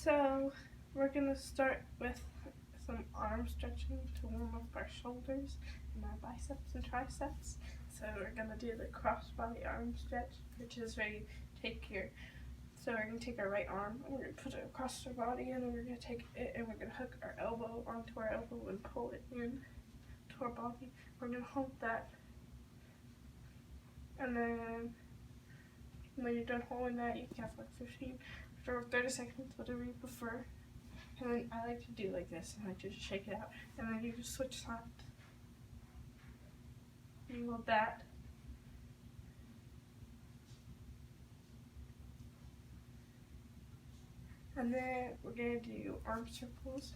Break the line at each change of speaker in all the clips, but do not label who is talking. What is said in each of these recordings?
So we're gonna start with some arm stretching to warm up our shoulders and our biceps and triceps. So we're gonna do the cross body arm stretch, which is where you take your, so we're gonna take our right arm and we're gonna put it across our body, and then we're gonna take it and we're gonna hook our elbow onto our elbow and pull it in to our body. We're gonna hold that, and then when you're done holding that, you can have like 15 or 30 seconds, whatever you prefer. And then I like to do like this, and I just shake it out, and then you just switch sides. You hold that, and then we're gonna do arm circles.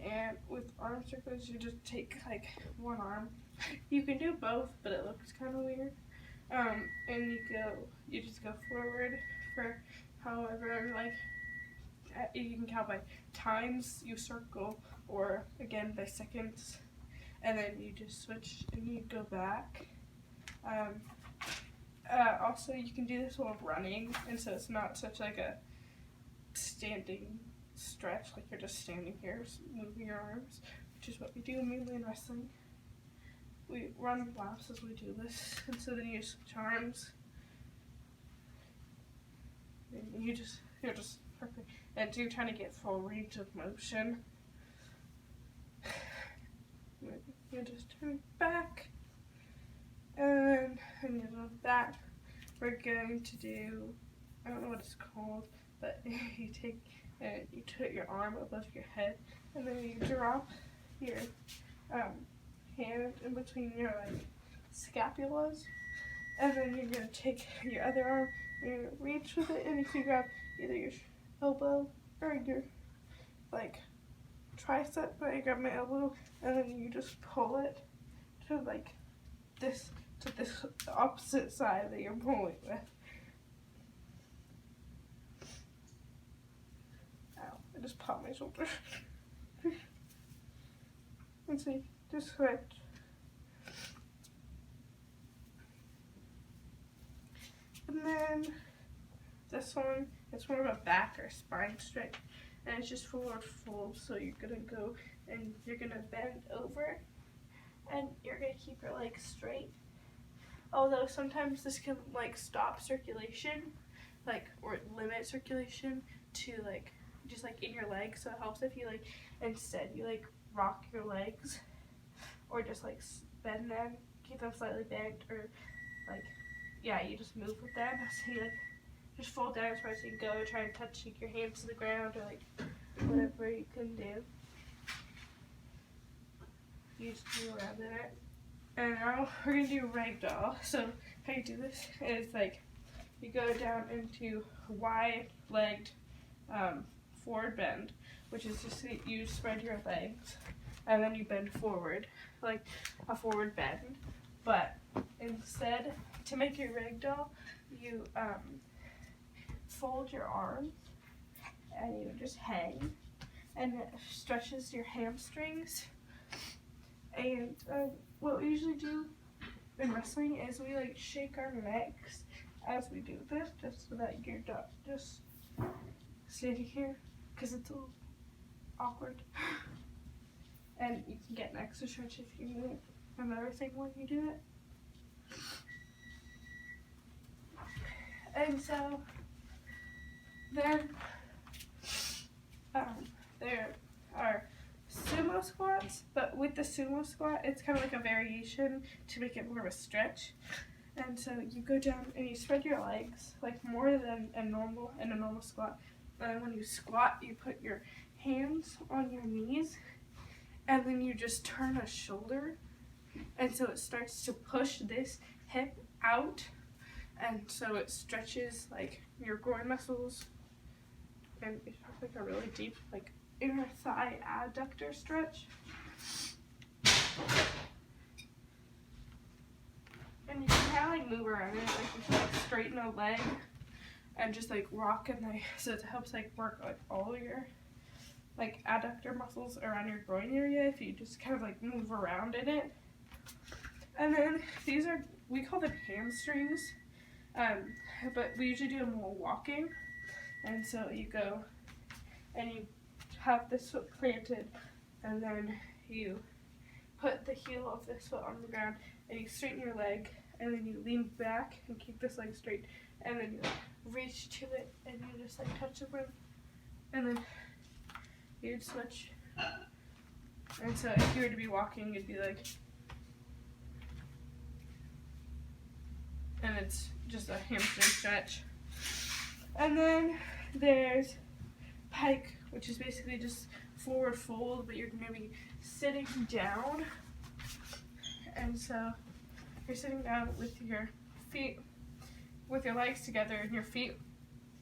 And with arm circles, you just take like one arm. You can do both, but it looks kind of weird. And you just go forward for however, like, you can count by times you circle, or again by seconds, and then you just switch and you go back. Also, you can do this while running, and so it's not such like a standing stretch, like you're just standing here moving your arms, which is what we do mainly in wrestling. We run laps as we do this, and so then you switch arms, and you're just perfect, and you're trying to get full range of motion. You just turn back, and you do that. We're going to do, I don't know what it's called, but you take and you put your arm above your head, and then you drop your hand in between your like scapulas, and then you're gonna take your other arm and you're gonna reach with it, and you can grab either your elbow or your like tricep. But I grab my elbow, and then you just pull it to like this, to this the opposite side that you're pulling with. Ow, I just popped my shoulder. And see, just switch. And then this one, it's more of a back or spine stretch, and it's just forward fold. So you're gonna go and you're gonna bend over, and you're gonna keep your legs straight. Although sometimes this can like stop circulation, like, or limit circulation to like just like in your legs. So it helps if you like instead you like rock your legs, or just like bend them, keep them slightly bent, or like, yeah, you just move with them. So you like just fold down as far as you can go, try and touch your hands to the ground, or like whatever you can do. You just move around in it. And now we're gonna do ragdoll. So how you do this is like you go down into wide-legged forward bend, which is just you spread your legs and then you bend forward, like a forward bend. But instead, to make your ragdoll, you fold your arms and you just hang, and it stretches your hamstrings. And what we usually do in wrestling is we like shake our necks as we do this, just so that you're not just standing here, because it's a little awkward. And you can get an extra stretch if you move and everything when you do it. And so then there are sumo squats, but with the sumo squat, it's kind of like a variation to make it more of a stretch. And so you go down and you spread your legs like more than in a normal squat. And when you squat, you put your hands on your knees, and then you just turn a shoulder, and so it starts to push this hip out, and so it stretches like your groin muscles, and it's like a really deep like inner thigh adductor stretch. And you can kind of like move around it, like you can like straighten a leg and just like rock, and like, so it helps like work like all your like adductor muscles around your groin area if you just kind of like move around in it. And then these are, we call them hamstrings, but we usually do them while walking. And so you go and you have this foot planted, and then you put the heel of this foot on the ground, and you straighten your leg, and then you lean back and keep this leg straight, and then you reach to it, and you just like touch the rim, and then you'd switch. And so if you were to be walking, you'd be like, and it's just a hamstring stretch. And then there's pike, which is basically just forward fold, but you're going to be sitting down. And so you're sitting down with your feet, with your legs together, and your feet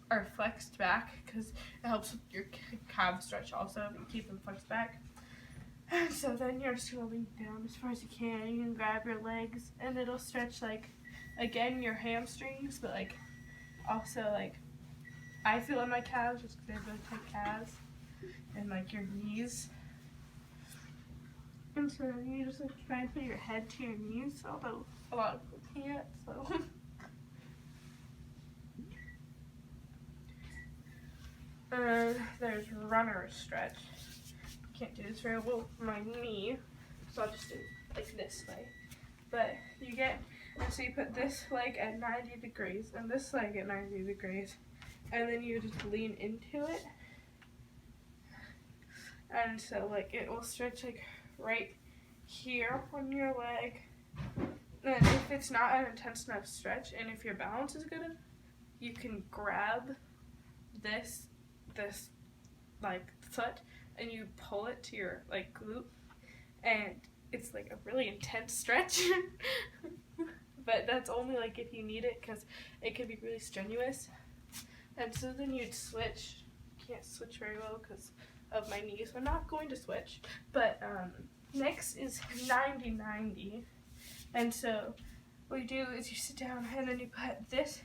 are flexed back because it helps with your calf stretch also, but you keep them flexed back. And so then you're just going to lean down as far as you can. You can grab your legs, and it'll stretch, like, again, your hamstrings, but, like, also, like, I feel in my calves just because they have really tight calves, and, like, your knees. And so you just, like, try and put your head to your knees, although a lot of people can't, so. There's runner stretch. Can't do this very well with my knee, so I'll just do it like this way. But you get, and so you put this leg at 90 degrees and this leg at 90 degrees, and then you just lean into it. And so like it will stretch like right here on your leg. And if it's not an intense enough stretch, and if your balance is good, you can grab this like foot and you pull it to your like glute, and it's like a really intense stretch. But that's only like if you need it, because it can be really strenuous. And so then you'd switch. Can't switch very well because of my knee, so I'm not going to switch. But next is 90-90. And so what you do is you sit down and then you put this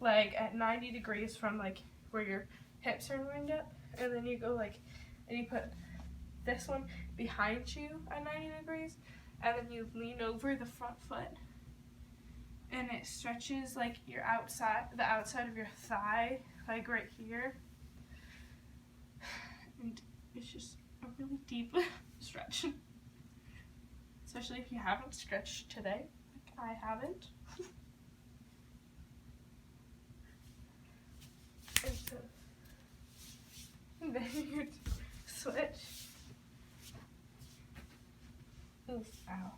leg at 90 degrees from like where your hips are lined up, and then you go like, and you put this one behind you at 90 degrees, and then you lean over the front foot, and it stretches like your outside, the outside of your thigh, like right here. And it's just a really deep stretch, especially if you haven't stretched today, like I haven't. And then you switch. Oof, ow.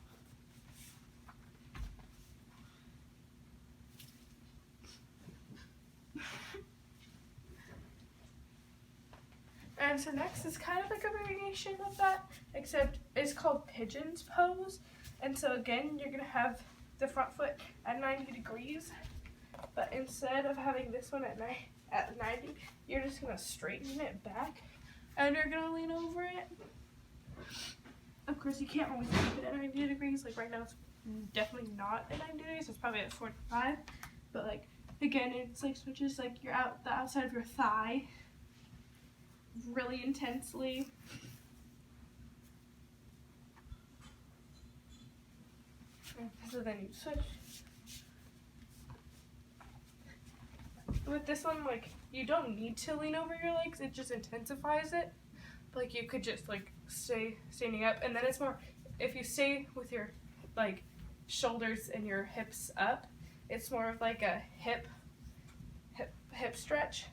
And so next is kind of like a variation of that, except it's called pigeon's pose. And so again, you're going to have the front foot at 90 degrees, but instead of having this one at 90, you're just going to straighten it back, and you're going to lean over it. Of course, you can't always keep it at 90 degrees. Like right now, it's definitely not at 90 degrees. It's probably at 45. But like, again, it's like switches like the outside of your thigh really intensely. So then you switch. With this one, like, you don't need to lean over your legs, it just intensifies it. But, like, you could just, like, stay standing up, and then it's more, if you stay with your, like, shoulders and your hips up, it's more of, like, a hip stretch,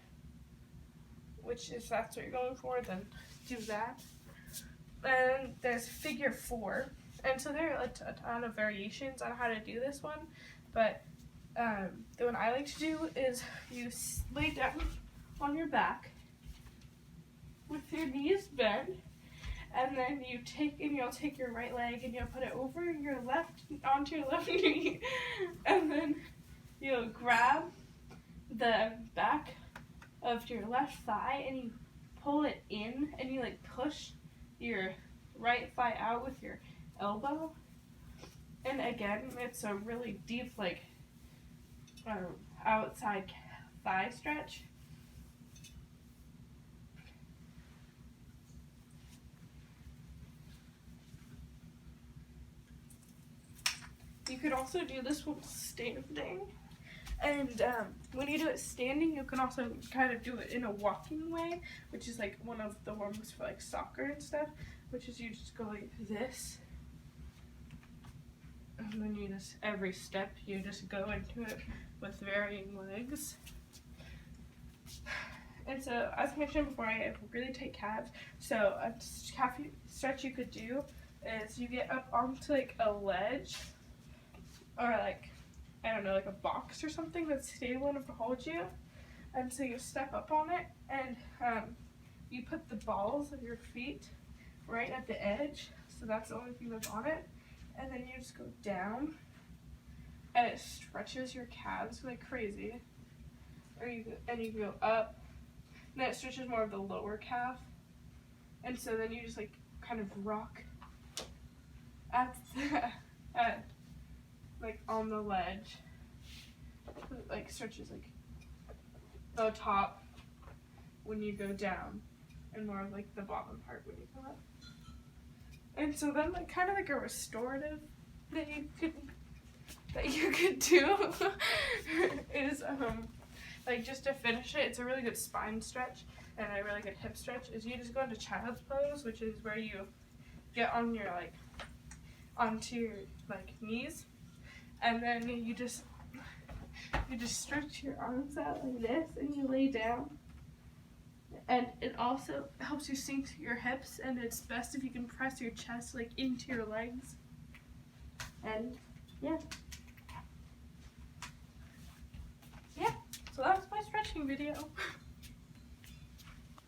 which if that's what you're going for, then do that. And there's figure 4, and so there are a ton of variations on how to do this one, but the one I like to do is you lay down on your back with your knees bent, and then you'll take your right leg and you'll put it over your left, onto your left knee, and then you'll grab the back of your left thigh and you pull it in, and you like push your right thigh out with your elbow. And again, it's a really deep like outside thigh stretch. You could also do this one standing, And when you do it standing, you can also kind of do it in a walking way, which is like one of the ones for like soccer and stuff, which is you just go like this. And then you just, every step, you just go into it with varying legs. And so, as I mentioned before, I have really tight calves. So a calf stretch you could do is you get up onto like a ledge, or like, I don't know, like a box or something that's stable enough to hold you. And so you step up on it, and you put the balls of your feet right at the edge. So that's the only thing that's on it. And then you just go down, and it stretches your calves like crazy. Or you go up, and then it stretches more of the lower calf. And so then you just like kind of rock at like on the ledge. It, like stretches like the top when you go down, and more of like the bottom part when you go up. And so then like kind of like a restorative that you could do is like, just to finish it, it's a really good spine stretch and a really good hip stretch, is you just go into child's pose, which is where you get on your like onto your like knees, and then you just stretch your arms out like this, and you lay down. And it also helps you sink your hips, and it's best if you can press your chest like into your legs. And yeah. So that was my stretching video.